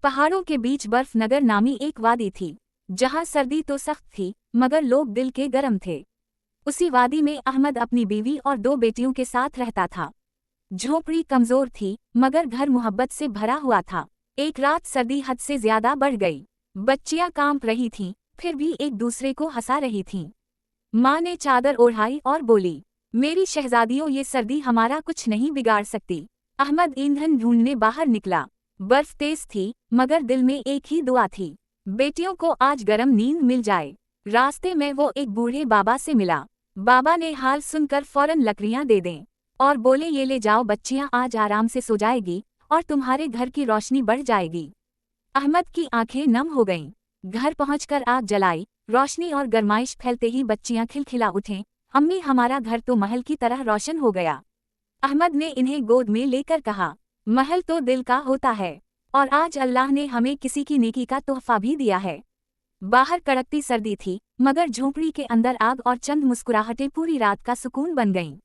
पहाड़ों के बीच बर्फ नगर नामी एक वादी थी, जहाँ सर्दी तो सख्त थी मगर लोग दिल के गर्म थे। उसी वादी में अहमद अपनी बीवी और 2 बेटियों के साथ रहता था। झोपड़ी कमजोर थी मगर घर मोहब्बत से भरा हुआ था। एक रात सर्दी हद से ज्यादा बढ़ गई। बच्चियां कांप रही थीं, फिर भी एक दूसरे को हंसा रही थीं। माँ ने चादर ओढ़ाई और बोली, मेरी शहजादियों, ये सर्दी हमारा कुछ नहीं बिगाड़ सकती। अहमद ईंधन ढूंढने बाहर निकला। बर्फ तेज थी मगर दिल में एक ही दुआ थी, बेटियों को आज गरम नींद मिल जाए। रास्ते में वो एक बूढ़े बाबा से मिला। बाबा ने हाल सुनकर फौरन लकड़ियां दे दें और बोले, ये ले जाओ, बच्चियां आज आराम से सो जाएगी और तुम्हारे घर की रोशनी बढ़ जाएगी। अहमद की आंखें नम हो गईं। घर पहुंचकर आग जलाई, रोशनी और गरमाइश फैलते ही बच्चियां खिलखिला उठें, अम्मी, हमारा घर तो महल की तरह रोशन हो गया। अहमद ने इन्हें गोद में लेकर कहा, महल तो दिल का होता है और आज अल्लाह ने हमें किसी की नेकी का तोहफा भी दिया है। बाहर कड़कती सर्दी थी मगर झोंपड़ी के अंदर आग और चंद मुस्कुराहटें पूरी रात का सुकून बन गईं।